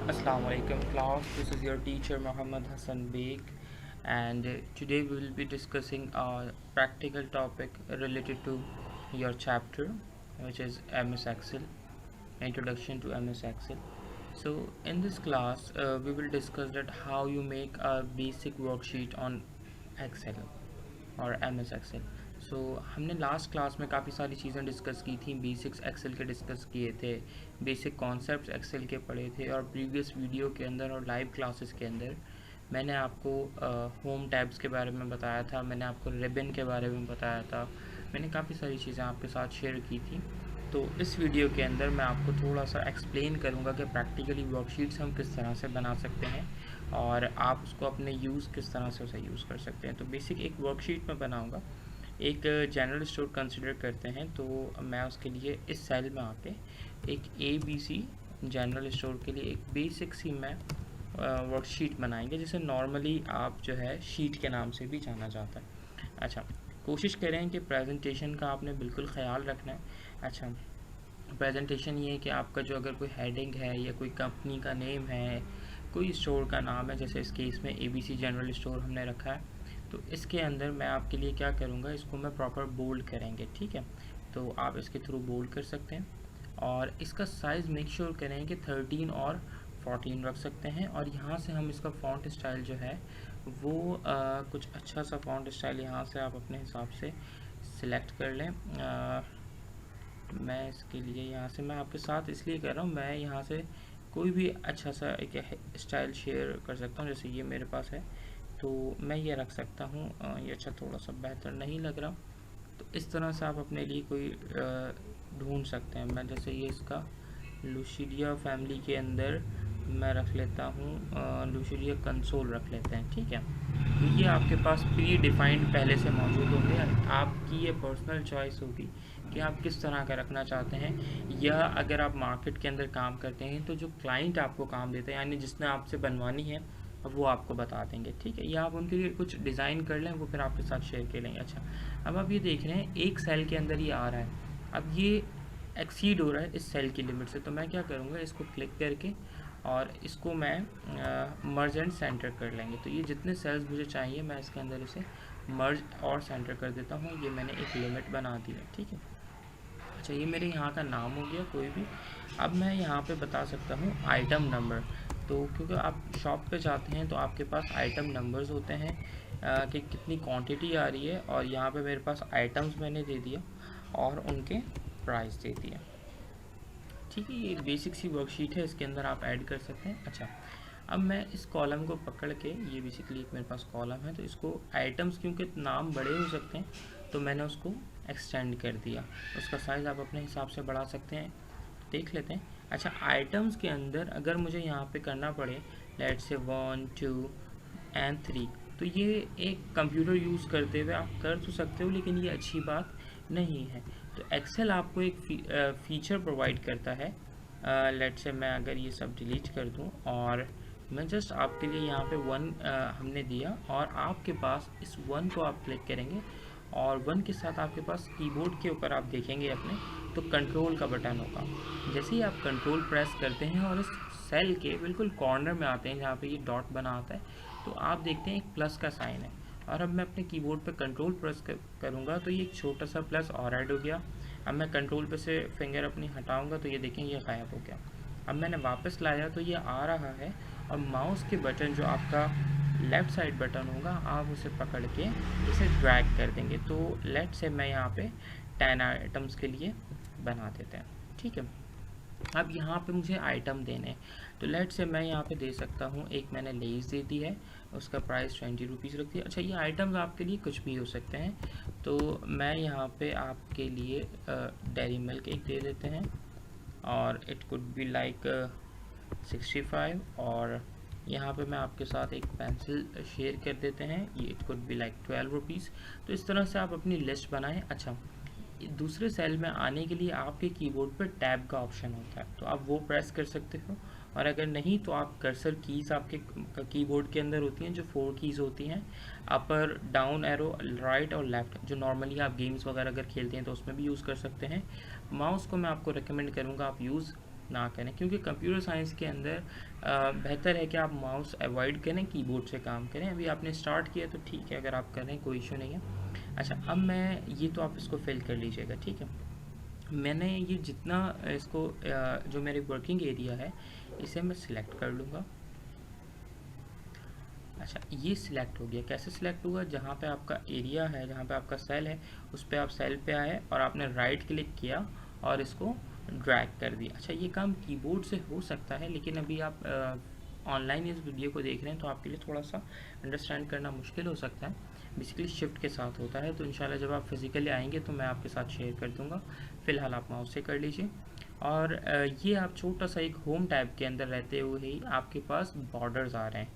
Assalamu alaikum class, this is your teacher Muhammad Hassan Beg, and today we will be discussing a practical topic related to your chapter, which is MS Excel, Introduction to MS Excel. So in this class we will discuss that how you make a basic worksheet on Excel और M S Excel. सो हमने last class में काफ़ी सारी चीज़ें discuss की थी, basics Excel के discuss किए थे, बेसिक कॉन्सेप्ट्स एक्सेल के पढ़े थे, और प्रीवियस वीडियो के अंदर और लाइव क्लासेस के अंदर मैंने आपको होम टैब्स के बारे में बताया था, मैंने आपको रिबन के बारे में बताया था, मैंने काफ़ी सारी चीज़ें आपके साथ शेयर की थी. तो इस वीडियो के अंदर मैं आपको थोड़ा सा एक्सप्लेन करूँगा कि प्रैक्टिकली वर्कशीट्स हम किस तरह से बना सकते हैं और आप उसको अपने यूज़ किस तरह से उसे यूज़ कर सकते हैं. तो बेसिक एक वर्कशीट में बनाऊँगा. एक जनरल स्टोर कंसिडर करते हैं, तो मैं उसके लिए इस सेल में आके एक ABC जनरल स्टोर के लिए एक बेसिक सी मैं वर्कशीट बनाएंगे, जिसे नॉर्मली आप जो है शीट के नाम से भी जाना जाता है. अच्छा, कोशिश करें कि प्रेजेंटेशन का आपने बिल्कुल ख्याल रखना है. अच्छा, प्रेजेंटेशन ये है कि आपका जो अगर कोई हेडिंग है या कोई कंपनी का नेम है, कोई स्टोर का नाम है, जैसे इस केस में ABC जनरल स्टोर हमने रखा है, तो इसके अंदर मैं आपके लिए क्या करूँगा, इसको मैं प्रॉपर बोल्ड करेंगे. ठीक है, तो आप इसके थ्रू बोल्ड कर सकते हैं और इसका साइज़ मेक श्योर करें कि 13 और 14 रख सकते हैं. और यहाँ से हम इसका फ़ॉन्ट स्टाइल जो है वो कुछ अच्छा सा फ़ॉन्ट स्टाइल यहाँ से आप अपने हिसाब से सिलेक्ट कर लें. मैं इसके लिए यहाँ से मैं आपके साथ इसलिए कर रहा हूँ, मैं यहाँ से कोई भी अच्छा सा एक स्टाइल शेयर कर सकता हूँ. जैसे ये मेरे पास है तो मैं ये रख सकता हूँ. ये अच्छा थोड़ा सा बेहतर नहीं लग रहा, तो इस तरह से आप अपने लिए कोई ढूंढ सकते हैं. मैं जैसे ये इसका लुशिडिया फैमिली के अंदर मैं रख लेता हूँ, लुशिडिया कंसोल रख लेते हैं. ठीक है, तो ये आपके पास प्री डिफाइंड पहले से मौजूद होंगे. आपकी ये पर्सनल चॉइस होगी कि आप किस तरह का रखना चाहते हैं, या अगर आप मार्केट के अंदर काम करते हैं तो जो क्लाइंट आपको काम देते हैं, यानी जिसने आपसे बनवानी है, वो आपको बता देंगे. ठीक है, या आप उनके लिए कुछ डिज़ाइन कर लें, वो फिर आपके साथ शेयर कर लेंगे. अच्छा, अब आप ये देख रहे हैं एक सेल के अंदर ये आ रहा है, अब ये एक्सीड हो रहा है इस सेल की लिमिट से, तो मैं क्या करूँगा, इसको क्लिक करके और इसको मैं मर्ज एंड सेंटर कर लेंगे. तो ये जितने सेल्स मुझे चाहिए मैं इसके अंदर इसे मर्ज और सेंटर कर देता हूँ. ये मैंने एक लिमिट बना दी है. ठीक है, अच्छा, ये मेरे यहाँ का नाम हो गया कोई भी. अब मैं यहाँ पे बता सकता हूँ आइटम नंबर. तो क्योंकि आप शॉप पे जाते हैं तो आपके पास आइटम नंबर्स होते हैं कि कितनी क्वांटिटी आ रही है, और यहाँ पे मेरे पास आइटम्स मैंने दे दिया और उनके प्राइस दे दिया. ठीक है, ये एक बेसिक सी वर्कशीट है, इसके अंदर आप ऐड कर सकते हैं. अच्छा, अब मैं इस कॉलम को पकड़ के, ये बेसिकली एक मेरे पास कॉलम है, तो इसको आइटम्स, क्योंकि नाम बड़े हो सकते हैं तो मैंने उसको एक्सटेंड कर दिया. उसका साइज़ आप अपने हिसाब से बढ़ा सकते हैं, देख लेते हैं. अच्छा, आइटम्स के अंदर अगर मुझे यहाँ पे करना पड़े लेट्स से 1 2 एंड 3, तो ये एक कंप्यूटर यूज़ करते हुए आप कर तो सकते हो, लेकिन ये अच्छी बात नहीं है. तो एक्सेल आपको एक फीचर प्रोवाइड करता है. लेट्स से मैं अगर ये सब डिलीट कर दूं और मैं जस्ट आपके लिए यहाँ पे 1 हमने दिया, और आपके पास इस 1 को आप क्लिक करेंगे और 1 के साथ आपके पास कीबोर्ड के ऊपर आप देखेंगे अपने, तो कंट्रोल का बटन होगा. जैसे ही आप कंट्रोल प्रेस करते हैं और इस सेल के बिल्कुल कॉर्नर में आते हैं जहाँ पे ये डॉट बना आता है, तो आप देखते हैं एक प्लस का साइन है. और अब मैं अपने कीबोर्ड पे कंट्रोल प्रेस करूँगा तो ये एक छोटा सा प्लस और ऐड हो गया. अब मैं कंट्रोल पे से फिंगर अपनी हटाऊँगा तो ये देखें ये गायब हो गया. अब मैंने वापस लाया तो ये आ रहा है, और माउस के बटन जो आपका लेफ़्ट साइड बटन होगा, आप उसे पकड़ के इसे ड्रैग कर देंगे. तो लेट से मैं यहाँ पे 10 आइटम्स के लिए बना देते हैं. ठीक है, अब यहाँ पे मुझे आइटम देने हैं, तो लेट से मैं यहाँ पे दे सकता हूँ, एक मैंने लेस दे दी है, उसका प्राइस 20 रुपीज़ रख दिया. अच्छा, ये आइटम्स आपके लिए कुछ भी हो सकते हैं, तो मैं यहाँ पे आपके लिए डेयरी मिल्क एक दे देते हैं, और इट कुड बी लाइक 65, और यहाँ पे मैं आपके साथ एक पेंसिल शेयर कर देते हैं, ये it could be like 12 rupees. तो इस तरह से आप अपनी लिस्ट बनाएं. अच्छा, दूसरे सेल में आने के लिए आपके कीबोर्ड पर टैब का ऑप्शन होता है, तो आप वो प्रेस कर सकते हो, और अगर नहीं तो आप कर्सर कीज़ आपके कीबोर्ड के अंदर होती हैं, जो 4 कीज़ होती हैं, अपर, डाउन एरो, राइट और लेफ़्ट, जो नॉर्मली आप गेम्स वगैरह अगर खेलते हैं तो उसमें भी यूज़ कर सकते हैं. माउस को मैं आपको रिकमेंड करूँगा आप यूज़ ना करें, क्योंकि कंप्यूटर साइंस के अंदर बेहतर है कि आप माउस अवॉइड करें, कीबोर्ड से काम करें। अभी आपने स्टार्ट किया तो ठीक है, अगर आप कर रहे हैं कोई इशू नहीं है। अच्छा, अब मैं ये तो आप इसको फिल कर लीजिएगा, ठीक है। मैंने ये जितना इसको जो मेरी वर्किंग एरिया है इसे मैं सिलेक्ट कर लूँगा। अच्छा, ये सिलेक्ट हो गया। कैसे सिलेक्ट हुआ? जहाँ पे आपका एरिया है, जहाँ पे आपका सेल है, उस पर आप सेल पे आए और आपने राइट क्लिक किया और इसको ड्रैग कर दिया। अच्छा, ये काम कीबोर्ड से हो सकता है, लेकिन अभी आप ऑनलाइन इस वीडियो को देख रहे हैं तो आपके लिए थोड़ा सा अंडरस्टैंड करना मुश्किल हो सकता है। बेसिकली शिफ्ट के साथ होता है, तो इंशाल्लाह जब आप फिज़िकली आएंगे तो मैं आपके साथ शेयर कर दूँगा। फ़िलहाल आप माउस से कर लीजिए। और ये आप छोटा सा एक होम टैब के अंदर रहते हुए ही आपके पास बॉर्डर्स आ रहे हैं,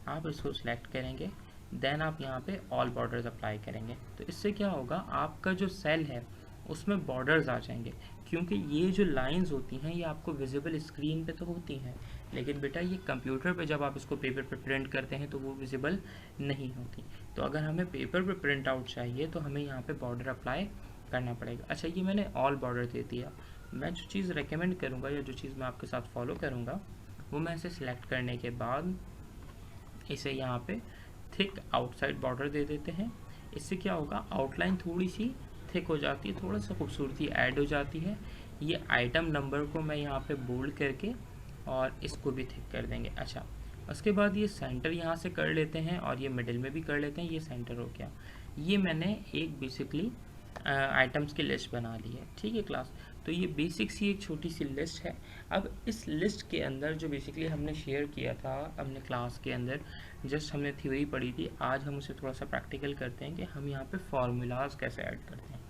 आप इसको सिलेक्ट करेंगे। देन आप यहाँ पे ऑल बॉर्डर्स अप्लाई करेंगे। तो इससे क्या होगा, आपका जो सेल है उसमें बॉर्डर्स आ जाएंगे, क्योंकि ये जो लाइंस होती हैं ये आपको विजिबल स्क्रीन पे तो होती हैं, लेकिन बेटा ये कंप्यूटर पे जब आप इसको पेपर पे प्रिंट करते हैं तो वो विजिबल नहीं होती। तो अगर हमें पेपर पे प्रिंट आउट चाहिए तो हमें यहाँ पे बॉर्डर अप्लाई करना पड़ेगा। अच्छा, ये मैंने ऑल बॉर्डर दे दिया। मैं जो चीज़ रेकमेंड करूँगा या जो चीज़ मैं आपके साथ फॉलो करूँगा वो, मैं इसे सिलेक्ट करने के बाद इसे यहाँ पे थिक आउटसाइड बॉर्डर दे देते हैं। इससे क्या होगा, आउटलाइन थोड़ी सी थिक हो जाती है, थोड़ा सा खूबसूरती ऐड हो जाती है। ये आइटम नंबर को मैं यहाँ पे बोल्ड करके और इसको भी थिक कर देंगे। अच्छा, उसके बाद ये सेंटर यहाँ से कर लेते हैं और ये मिडिल में भी कर लेते हैं। ये सेंटर हो गया। ये मैंने एक बेसिकली आइटम्स की लिस्ट बना ली है, ठीक है क्लास। तो ये बेसिक सी एक छोटी सी लिस्ट है। अब इस लिस्ट के अंदर जो बेसिकली हमने शेयर किया था हमने क्लास के अंदर, जस्ट हमने थ्योरी पढ़ी थी, आज हम उसे थोड़ा सा प्रैक्टिकल करते हैं कि हम यहाँ पे फार्मूलाज कैसे ऐड करते हैं।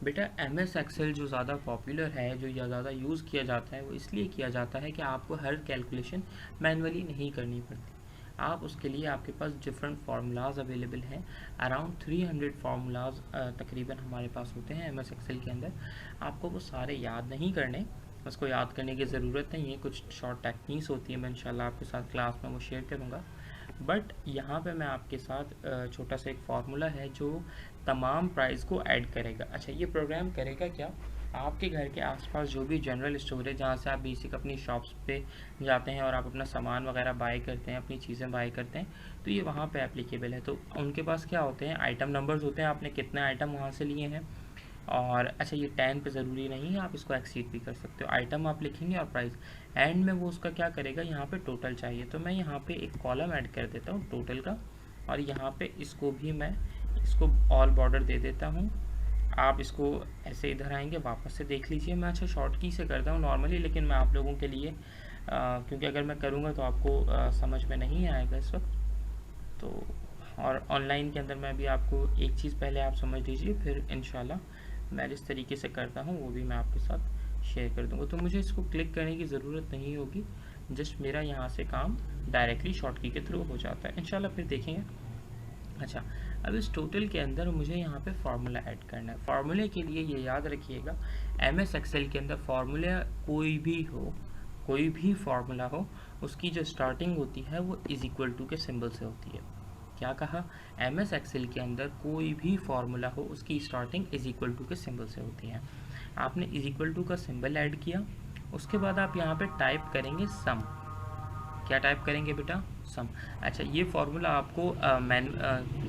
बेटा MS एक्सेल जो ज़्यादा पॉपुलर है, जो ज़्यादा यूज़ किया जाता है, वो इसलिए किया जाता है कि आपको हर कैलकुलेशन मैनुअली नहीं करनी पड़ती। आप उसके लिए आपके पास डिफरेंट फार्मूलाज अवेलेबल हैं। अराउंड 300 फार्मूलाज तकरीबन हमारे पास होते हैं MS एक्सेल के अंदर। आपको वो सारे याद नहीं करने, उसको याद करने की ज़रूरत नहीं है। कुछ शॉर्ट टेक्निक्स होती है, मैं इंशाल्लाह आपके साथ क्लास में वो शेयर करूँगा। बट यहाँ पे मैं आपके साथ छोटा सा एक फार्मूला है जो तमाम प्राइस को ऐड करेगा। अच्छा, ये प्रोग्राम करेगा क्या, आपके घर के आसपास जो भी जनरल स्टोर है जहाँ से आप बेसिक अपनी शॉप्स पे जाते हैं और आप अपना सामान वगैरह बाय करते हैं, अपनी चीज़ें बाय करते हैं, तो ये वहाँ पे एप्लीकेबल है। तो उनके पास क्या होते हैं, आइटम नंबर्स होते हैं, आपने कितने आइटम वहाँ से लिए हैं। और अच्छा, ये 10 पे ज़रूरी नहीं है, आप इसको एक्सीड भी कर सकते हो। आइटम आप लिखेंगे और प्राइस, एंड में वो उसका क्या करेगा, यहाँ पे टोटल चाहिए तो मैं यहाँ पे एक कॉलम ऐड कर देता हूँ टोटल का, और यहाँ पे इसको भी मैं इसको ऑल बॉर्डर दे देता हूँ। आप इसको ऐसे इधर आएंगे, वापस से देख लीजिए। मैं अच्छा शॉर्ट की से करता हूँ नॉर्मली, लेकिन मैं आप लोगों के लिए क्योंकि अगर मैं करूँगा तो आपको समझ में नहीं आएगा इस वक्त, तो और ऑनलाइन के अंदर मैं भी आपको एक चीज़ पहले आप समझ लीजिए, फिर इंशाल्लाह मैं जिस तरीके से करता हूँ वो भी मैं आपके साथ शेयर कर दूँगा। तो मुझे इसको क्लिक करने की ज़रूरत नहीं होगी, जस्ट मेरा यहाँ से काम डायरेक्टली शॉर्ट की के थ्रू हो जाता है। इंशाल्लाह फिर देखेंगे। अच्छा, अब इस टोटल के अंदर मुझे यहाँ पे फार्मूला ऐड करना है। फार्मूले के लिए ये याद रखिएगा, MS एक्सेल के अंदर फार्मूला कोई भी फार्मूला हो, उसकी जो स्टार्टिंग होती है वो इज इक्वल टू के सिंबल से होती है। क्या कहा, MS एक्सेल के अंदर कोई भी फार्मूला हो उसकी स्टार्टिंग इज इक्वल टू के सिंबल से होती है। आपने इज इक्वल टू का सिंबल ऐड किया, उसके बाद आप यहाँ पे टाइप करेंगे सम। क्या टाइप करेंगे बेटा, सम। अच्छा, ये फार्मूला आपको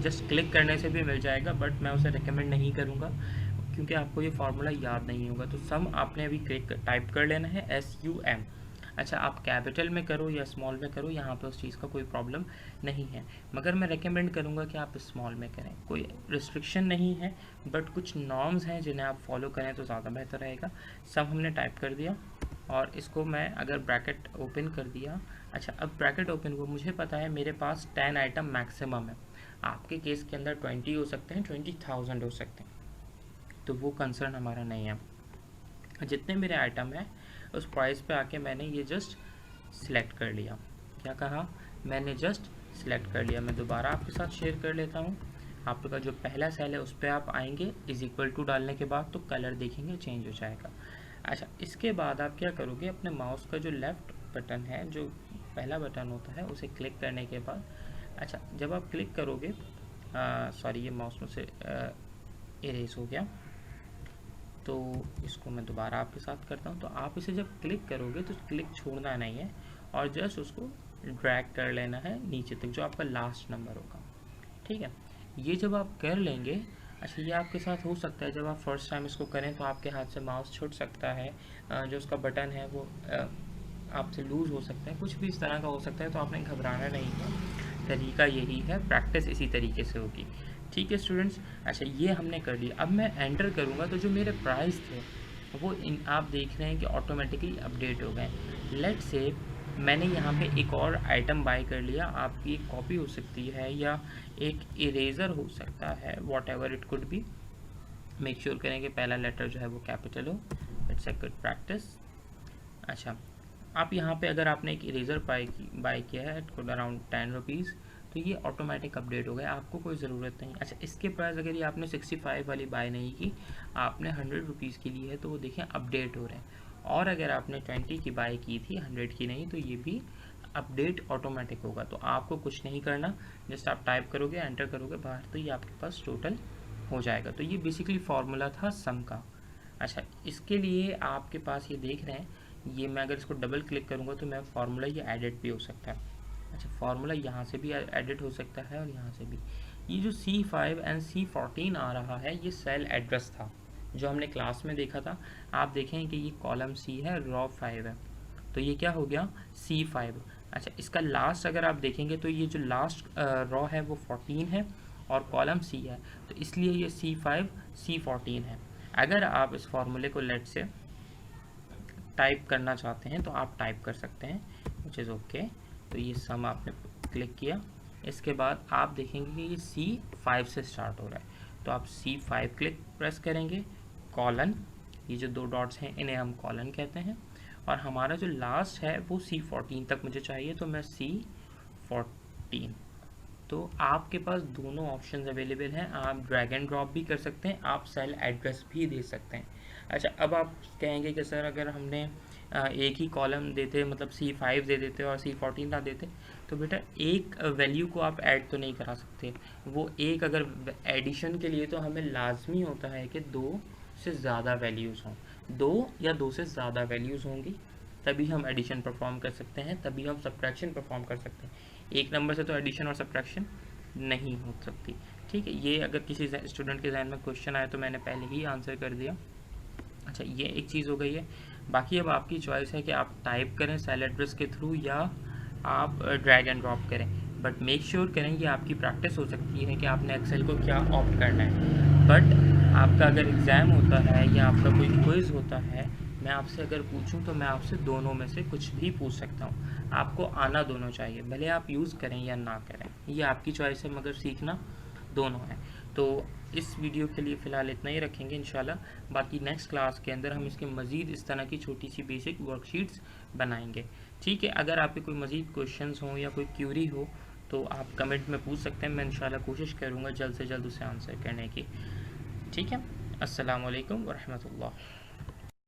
जस्ट क्लिक करने से भी मिल जाएगा, बट मैं उसे रिकमेंड नहीं करूँगा क्योंकि आपको ये फार्मूला याद नहीं होगा। तो सम आपने अभी टाइप कर लेना है, SUM। अच्छा, आप कैपिटल में करो या स्मॉल में करो, यहाँ पे उस चीज़ का कोई प्रॉब्लम नहीं है, मगर मैं रेकमेंड करूँगा कि आप स्मॉल में करें। कोई रिस्ट्रिक्शन नहीं है, बट कुछ नॉर्म्स हैं जिन्हें आप फॉलो करें तो ज़्यादा बेहतर रहेगा। सब हमने टाइप कर दिया और इसको मैं अगर ब्रैकेट ओपन कर दिया। अच्छा, अब ब्रैकेट ओपन हुआ, मुझे पता है मेरे पास 10 आइटम मैक्सिमम है। आपके केस के अंदर 20 हो सकते हैं, 20,000 हो सकते हैं, तो वो कंसर्न हमारा नहीं है। जितने मेरे आइटम हैं उस प्राइस पे आके मैंने ये जस्ट सिलेक्ट कर लिया। क्या कहा, मैंने जस्ट सिलेक्ट कर लिया। मैं दोबारा आपके साथ शेयर कर लेता हूँ। आपका जो पहला सेल है उस पर आप आएंगे, इज इक्वल टू डालने के बाद तो कलर देखेंगे चेंज हो जाएगा। अच्छा, इसके बाद आप क्या करोगे, अपने माउस का जो लेफ़्ट बटन है, जो पहला बटन होता है, उसे क्लिक करने के बाद, अच्छा जब आप क्लिक करोगे, सॉरी ये माउस में से इरेज हो गया। तो इसको मैं दोबारा आपके साथ करता हूँ। तो आप इसे जब क्लिक करोगे तो क्लिक छोड़ना नहीं है और जस्ट उसको ड्रैग कर लेना है नीचे तक, जो आपका लास्ट नंबर होगा। ठीक है, ये जब आप कर लेंगे, अच्छा ये आपके साथ हो सकता है जब आप फर्स्ट टाइम इसको करें तो आपके हाथ से माउस छूट सकता है, जो उसका बटन है वो आपसे लूज़ हो सकता है, कुछ भी इस तरह का हो सकता है, तो आपने घबराना नहीं है। तरीका यही है, प्रैक्टिस इसी तरीके से होगी। ठीक है स्टूडेंट्स, अच्छा ये हमने कर लिया। अब मैं एंटर करूँगा तो जो मेरे प्राइस थे वो आप देख रहे हैं कि ऑटोमेटिकली अपडेट हो गए। लेट्स से मैंने यहाँ पे एक और आइटम बाय कर लिया, आपकी एक कॉपी हो सकती है या एक इरेज़र हो सकता है, what ever it could be. Make sure करें कि पहला लेटर जो है वो कैपिटल हो। It's a good practice. अच्छा, आप यहाँ पे अगर आपने एक इरेज़र बाय किया है इट कुड अराउंड 10 रुपीज़, तो ये ऑटोमेटिक अपडेट हो गया, आपको कोई ज़रूरत नहीं। अच्छा, इसके प्राइस अगर ये आपने 65 वाली बाय नहीं की, आपने 100 रुपीज़ की ली है, तो वो देखें अपडेट हो रहे हैं। और अगर आपने 20 की बाय की थी, 100 की नहीं, तो ये भी अपडेट ऑटोमेटिक होगा। तो आपको कुछ नहीं करना, जस्ट आप टाइप करोगे, एंटर करोगे बाहर, तो ये आपके पास टोटल हो जाएगा। तो ये बेसिकली फार्मूला था सम का। अच्छा, इसके लिए आपके पास ये देख रहे हैं, ये मैं अगर इसको डबल क्लिक करूँगा तो मैं फार्मूला ये एडिट भी हो सकता है। अच्छा, फार्मूला यहाँ से भी एडिट हो सकता है और यहाँ से भी। ये जो C5 एंड C14 आ रहा है, ये सेल एड्रेस था जो हमने क्लास में देखा था। आप देखें कि ये कॉलम C है, रॉ 5 है, तो ये क्या हो गया C5। अच्छा, इसका लास्ट अगर आप देखेंगे तो ये जो लास्ट रॉ है वो 14 है और कॉलम C है, तो इसलिए ये C5 C14 है। अगर आप इस फार्मूले को लेट से टाइप करना चाहते हैं तो आप टाइप कर सकते हैं, विच इज़ ओके। तो ये सम आपने क्लिक किया, इसके बाद आप देखेंगे कि ये C5 से स्टार्ट हो रहा है, तो आप C5 क्लिक प्रेस करेंगे, कॉलन, ये जो 2 डॉट्स हैं इन्हें हम कॉलन कहते हैं, और हमारा जो लास्ट है वो C14 तक मुझे चाहिए, तो मैं C14। तो आपके पास दोनों ऑप्शंस अवेलेबल हैं, आप ड्रैग एंड ड्रॉप भी कर सकते हैं, आप सेल एड्रेस भी दे सकते हैं। अच्छा, अब आप कहेंगे कि सर अगर हमने एक ही कॉलम देते, मतलब C5 दे देते और C14 ना देते, तो बेटा एक वैल्यू को आप ऐड तो नहीं करा सकते। वो एक अगर एडिशन के लिए तो हमें लाजमी होता है कि 2 से ज़्यादा वैल्यूज़ हों, 2 या 2 से ज़्यादा वैल्यूज़ होंगी, तभी हम एडिशन परफॉर्म कर सकते हैं, तभी हम सब्ट्रैक्शन परफॉर्म कर सकते हैं। एक नंबर से तो एडिशन और सब्ट्रैक्शन नहीं हो सकती। ठीक है, ये अगर किसी स्टूडेंट के जहन में क्वेश्चन आए तो मैंने पहले ही आंसर कर दिया। अच्छा, ये एक चीज़ हो गई है। बाकी अब आपकी चॉइस है कि आप टाइप करें सेल एड्रेस के थ्रू या आप ड्रैग एंड ड्रॉप करें, बट मेक श्योर करें कि आपकी प्रैक्टिस हो सकती है कि आपने एक्सेल को क्या ऑप्ट करना है। बट आपका अगर एग्ज़ाम होता है या आपका कोई क्विज़ होता है, मैं आपसे अगर पूछूं तो मैं आपसे दोनों में से कुछ भी पूछ सकता हूं। आपको आना दोनों चाहिए, भले आप यूज़ करें या ना करें, ये आपकी चॉइस है, मगर सीखना दोनों है। तो इस वीडियो के लिए फ़िलहाल इतना ही रखेंगे इंशाल्लाह। बाकी नेक्स्ट क्लास के अंदर हम इसके मज़ीद इस तरह की छोटी सी बेसिक वर्कशीट्स बनाएंगे। ठीक है, अगर आपके कोई मज़ीद क्वेश्चंस हों या कोई क्यूरी हो तो आप कमेंट में पूछ सकते हैं, मैं इंशाल्लाह कोशिश करूँगा जल्द से जल्द उसे आंसर करने की। ठीक है, अस्सलाम वालेकुम व रहमतुल्लाह।